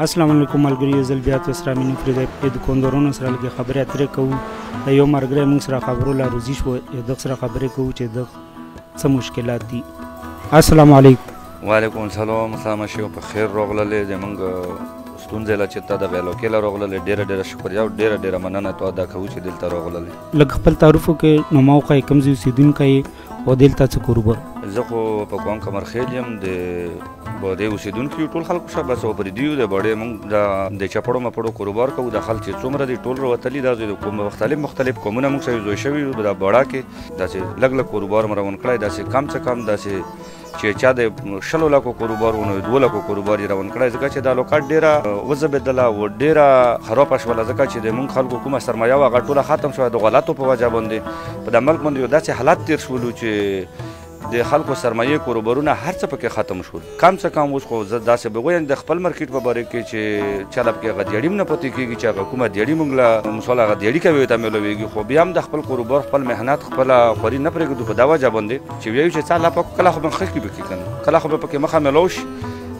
السلام علیکم ملګري، زه بیا تاسو سره مینه فريده په دوکاندارانو سره لږ خبرې اترې کوو. یو ملګری موږ سره خبرو لا روزي شو، دغه سره خبرې کوو چې د څه مشکلات دي. السلام علیکم. وعلیکم السلام. السلام شیو په خیر راغللې. زمونږ ستونزې لا چې تا د ویلو کې لا راغللې، ډېره شکریه او ډېره مننه تو ادا کوو چې دلته راغللې. لږ خپل تعارف وکړئ. نو موقع کوم ځای اوسېدونکی او دلته څه کاروبار؟ زه خو په کوم کمرخیل یم، د بودې اوسېدونکي یو ټول خلکو شه بس پرېدي یو د بډې موږ د چپړو مپړو کاروبار کوو. د خلک چې څومره دي ټول راوتلي دا د مختلف قومونه موږ سره زوی شوي یو. د بډا کې داسې لږ کاروبار مو روان کړی، داسې کم څه کم داسې چې چا د 100 لکو کاروبار ونه 2 لکو کاروبار یې روان کړی، ځکه چې دا لوکاټ ډېره وځبېدله او ډېره خرابه شوله، ځکه چې د موږ خلکو کومه سرمایه وه هغه ټوله ختم شوه د غلطو په وجه باندې. په د ملک باندې یو داسې حالات تېر شولو چې د خلکو سرمایې کاروبارونه هر څه پکې ختم شول. کم څه کم اوس خو زه داسې به وایم د خپل مارکیټ په باره کې چې چاله پکې هغه دیاړي هم نه پاتې کېږي چې هغه کومه دیاړي موږ له مثال هغه دیاړي کوي ته میلوېږي، خو بیا هم د خپل کاروبار خپل محنت خپله خواري نه پرېږدو په دا وجه باندې چې ویایو چې څه الله پاک کله خو به ښه کړي پکې که نه کله خو به پکې مخه میلاو شي.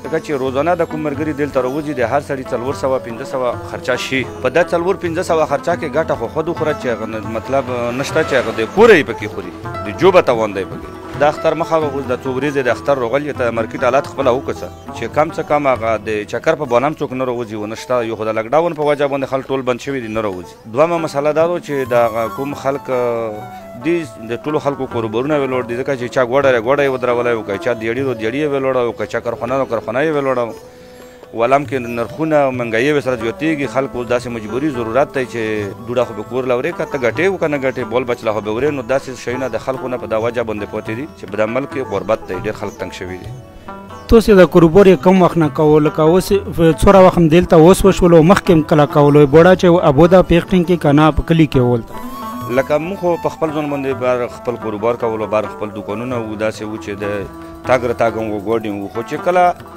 ځکه چې روزانه د کوم ملګري دلته راوځي د هر سړي 400-500 خرچه شي. په دا 400-500 خرچه کې ګټه خو خود وخوره چې هغه مطلب نشته چې هغه د کوره یې پکې خوري، د جوبه تاوان دی پکې. د اختر مخه اوس د څو ورځې د اختر راغلي ته مارکیټ حالات خپله وکړه چې کم څه کم هغه د چکر په بانه هم څوک نه راوځي و نشته. یو خو د لاکډاون په وجه باندې خلک ټول بند شوي دي نه راوځي. دویمه مسله دا ده چې د کوم خلک دي د ټولو خلکو کاروبارونه ویلوړ دي، ځکه چې چا ګوډه یې ودرولی او که چا دیاړي یې ویلوړه او که چا کارخانه یې ویلوړه. ولم کې نرخونه مهنګایي ورسره زیاتېږي، خلکو داسې مجبوري ضرورت دی چې ډوډه خو به کور له ورې که ته ګټې و که نه ګټې بول بچ له خو به ورې. نو داسې شیونه د خلکو نه په دا وجه باندې پاتې دي چې په دا ملک کې غربت دی، ډېر خلک تنګ شوي دي. تاسې د کاروبار یې کم وخت نه کوو، لکه اوس څومره وخت هم دلته اوس وشولو مخکې هم کله کولو بوډا چې ابودا پیښټینګ کې که نه په کلي کې ولته لکه موږ خو په خپل ځان باندې بار خپل کاروبار کولو، بار خپل دوکانونه وو، داسې وو چې د تاګ رتاګ هم وو ګوډ هم وو. خو چې کله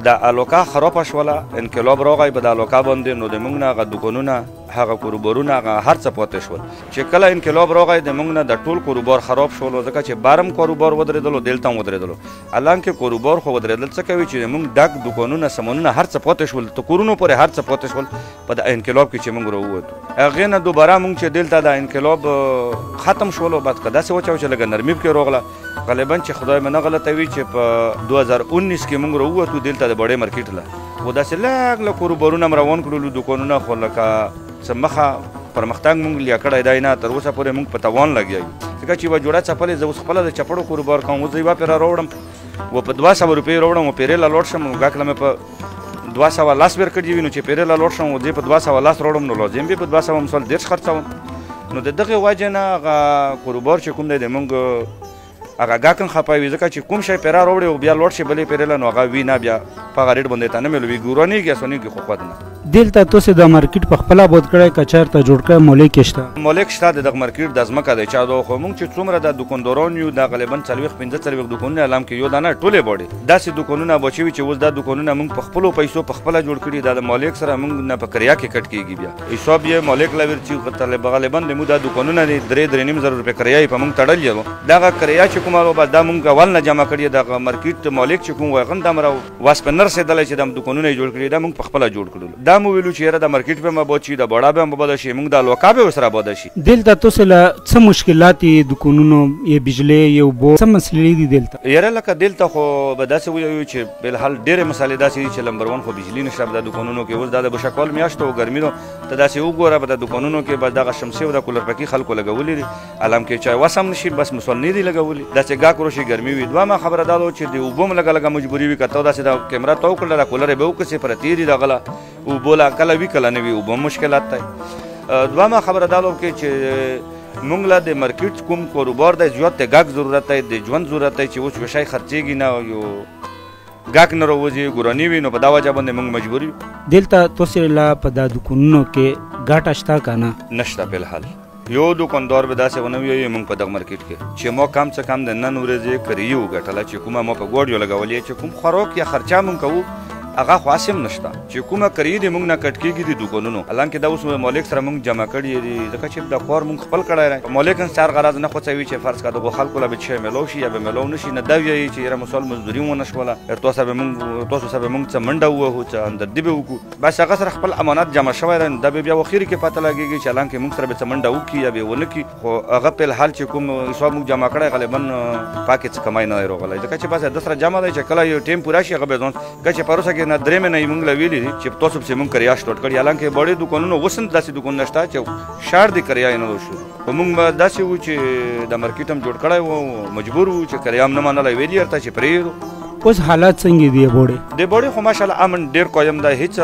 د الوکا خرابه شوله انقلاب راغی په د الوکا باندې، نو د موږ نه هغه دوکانونه هغه کاروبارونه هغه هر څه پاتې شول. چې کله انقلاب راغی د موږ نه د ټول کاروبار خراب شول، ځکه چې بارم کاروبار ودرېدلو دلته هم ودرېدلو. حالانکه کاروبار خو ودرېدل څه کوي چې موږ ډک دوکانونه سامانونه هر څه پاتې شول، د کورونو پورې هر څه پاتې شول په د انقلاب کې چې موږ راووتو. هغې نه دوباره موږ چې دلته د انقلاب ختم شولو بعد که داسې وچه چې لږه نرمي پکې راغله، غالبا چې خدای مې نه غلطوي چې په 2019 کې موږ راووتو دلته د بډې مارکیټ له، خو داسې لږ کاروبارونه م روان کړلو دوکانونه، خو لکه څه مخه پرمختګ موږ لیا کړی دی نه، تر اوسه پورې موږ په توان لګیا یو. ځکه چې یوه جوړه څپلې زه اوس خپله د چپړو کاروبار کوم، اوس زه یوه پیره راوړم و په 200 روپۍ راوړم و پیرې له لوړ شم ګاک له مې په 210 ورکړي وي، نو چې پیرې له لوړ شم و زه په 210 راوړم نو لازم به په 200 مثال 10 خرڅوم. نو د دغې وجې نه هغه کاروبار چې کوم دی د موږ هغه ګاکن خپوي، ځکه چې کوم شی پیره راوړي او بیا لوړ شي بلې پیرې له نو هغه وي نه بیا په هغه ریټ باندې ته نه میلوي ګورانېږي اسانېږي خو خود نه. دلته تاسې د مارکیټ په خپله اباد کړی که چېرته جوړ کړی مالک یې شته؟ مالک شته، د دغه مارکیټ د ځمکه دی چا دا، خو موږ چې څومره د دوکانداران یو دا غالبا 40-45 دوکانونه علام کې یو دا نه ټولې بډې داسې دوکانونه بچوي چې اوس دا دوکانونه موږ په خپلو پیسو په خپله جوړ کړي، دا د مالک سره موږ نه په کریا کې کټ کېږي، بیا حساب یې مالک له ورچي غالبا د موږ دا دوکانونه دي 3-3.5 روپۍ کریا یې په موږ تړلې وه. دغه کریا چې کومه وه دا موږ اول نه جمع کړي، دغه مارکیټ مالک چې کوم وایي هغه هم واس په نه رسېدلی چې دا دوکانونه یې جوړ کړي، دا موږ په خپله جوړ کړلو. دا مو ویلو چې یاره د مارکیټ به هم آباد شي، د بډا به هم آباده شي، موږ د الوکا به ورسره آباده شي. دلته تاسې له څه مشکلات یې دوکانونو یا بجلۍ یا اوبو څه مسلې دي دلته؟ یاره لکه دلته خو به داسې ووایو چې بلحال ډېرې مسالې داسې دي چې نمبر 1 خو بجلي نشته په دا دوکانونو کې. اوس دا د بشکوال میاشت او ګرمي ده، ته داسې وګوره په دا دوکانونو کې به دغه شمسې او د کولر پکې خلکو لګولي دي، علام کې چای واس هم نشي بس مسول نه دي لګولي، داسې ګاک روشي ګرمي وي. دویمه خبره دا ده چې د اوبو هم لږه مجبوري وي، که ته داسې د کیمرا تاو کړله د کولر یې به وکړسې پر تېري دغله اوبو لا کله وي کله نه وي، اوبو هم مشکلات دی. دویمه خبره دا ده چې موږ له د مارکیټ کوم کاروبار دی زیات د ګاک ضرورت دی، د ژوند ضرورت دی چې اوس یو شی خرڅېږي نه یو ګاک نه راوځي ګوراني وي، نو په دا وجه باندې موږ مجبور یو. دلته تاسې له په دا دوکانونو کې ګاټه شته که نه؟ نشته بلحال. یو دوکاندار به داسې ونه ویایي موږ په دغه مارکیټ کې چې ما کم څه کم د نن ورځې کریي وګټله چې کومه ما په ګوډ یو لګولې چې کوم خوراک یا خرچه موږ کوو هغه خاص هم نشته چې کومه کړی دی موږ نه کټ کېږي د دوکانونو حالانکه دا اوس مالک سره موږ جمع کړي دي ځکه چې دا کار موږ خپل کړی دی مالک هم غرض نه خوڅوي چې فرض کړه دغه خلکو له به شی ملو شي یا به ملو نشي نه دا وایي چې یاره مثال مزدوري ونه شوله تاسو سره موږ څه منډه ووهو څه اندردي به وکړو بس هغه سره خپل امانت جمع شوی دی دا به بیا اخر کې پته لګېږي چې حالانکه موږ سره به څه منډه وکړي یا به ونه کړي خو هغه په الحال چې کوم حساب موږ جمع کړی غالبا پاکې څه کمای نه دی راغلی ځکه چې بس د سره جمع دی چې کله یو ټیم پوره شي هغه به ځان که چې پروسه کې نه درې مهینې موږ له ویلي دي چې تاسو پسې موږ کریا سټارټ کړي حالانکه بډې دوکانونو اوس هم داسې دوکانونه شته چې شار د کریا نه شو خو موږ به داسې وو چې د مارکیټ هم جوړ کړی وو مجبور وو چې کریا هم نه منلی ویلي ورته چې پرېږدو اوس حالات څنګه دي بوډې د بوډې خو ماشاءالله امن ډېر قایم دی هیڅ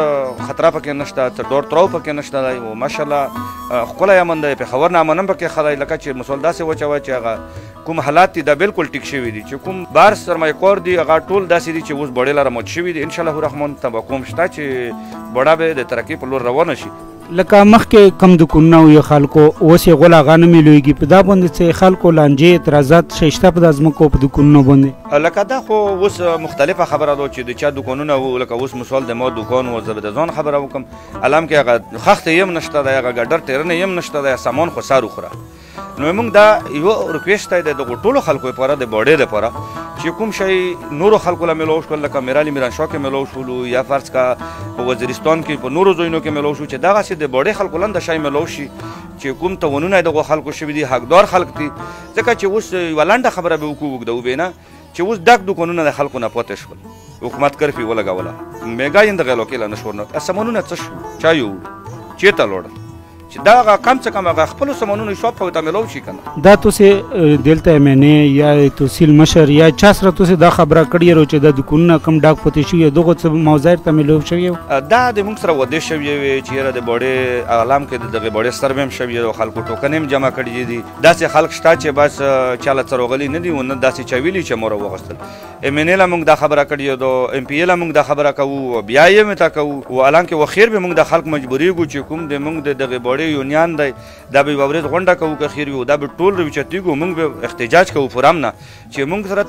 خطره پکې نشته څه ډور تراو پکې نشته دی او ماشاءالله ښکلی امن دی پېښور نه امن هم پکې ښه دی لکه چې مثال داسې وچوه چې هغه کوم حالات دي دا بالکل ټیک شوي دي چې کوم بار سرمایه کار دي هغه ټول داسې دي چې اوس بوډې لاره مات شوي دي انشاءالله الرحمن توقع هم شته چې بوډا به د ترقۍ په لور روانه شي لکه مخکې کم دوکانونه وو خلکو اوس یې غول هغه نه میلویږي په دا باندې چې خلکو لانجې اعتراضات شته په دا ځمکو په دوکانونو باندې لکه دا خو اوس مختلفه خبره ده چې د چا دوکانونه وو لکه اوس مثال د ما دوکان و زه به د ځان خبره وکړم علام کې هغه خښتې یې هم نشته دی هغه ګډر ټیرنې یې هم نشته دی سامان خو سار وخوره نو موږ دا یو ریکویسټ دی د ټولو خلکو لپاره د بوډۍ لپاره چې کوم شی نورو خلکو له میلاو شول لکه میرالي میرانشاه کې میلاو شولو یا فرض کا په وزیرستان کې په نورو ځایونو کې میلاو شو چې دغسې د بوډۍ خلکو لاندې شی میلاو شي چې کوم تاوانونه دغو خلکو شوي دي حقدار خلک دي ځکه چې اوس یوه لنډه خبره به وکړو اوږده وبینه چې اوس ډک دوکانونه د خلکو نه پاتې شول حکومت کرفي ولګوله میګا یې د غلو کې له نشور نه سامانونه څه شو چا یوړ چېرته لوړل چې دا هغه کم څه کم هغه خپلو سامانونو حساب خو ورته میلاو شي که نه دا تاسې دلته ایم این ای یا تحصیل مشر یا چا سره تاسې دا خبره کړې وه چې دا دوکانونه کم ډاک پاتې شوي دغو څه موضوع ته میلاو شوي دا د موږ سره وعدې شوې وې چې یاره د بوډۍ اعلام کې د دغې بوډۍ سروې هم شوي او خلکو ټوکنې هم جمع کړي دي داسې خلک شته چې بس چا له څه راغلي نه دي او نه داسې چا ویلي چې موږ راوغوښتل ایم این ای له موږ دا خبره کړې ده ایم پی ای له موږ دا خبره کوو بیا یې مې ته کوو او حالانکې وخیر به موږ د خلک مجبورېږو چې کوم د موږ د دغې بوډۍ یونیان دی دا به یوه ورځ غونډه کوو که خیر وي دا به ټول راوچتېږو موږ به احتجاج کوو فورم نه چې موږ سره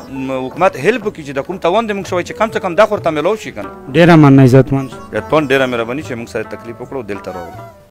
حکومت هیلپ وکړي چې د کوم تاوان دی موږ شوی چې کم څه کم دا خو ورته میلاو شي که نه ډېره مننه عزتمند ډېره مهرباني چې موږ سره تکلیف وکړو دلته راغلو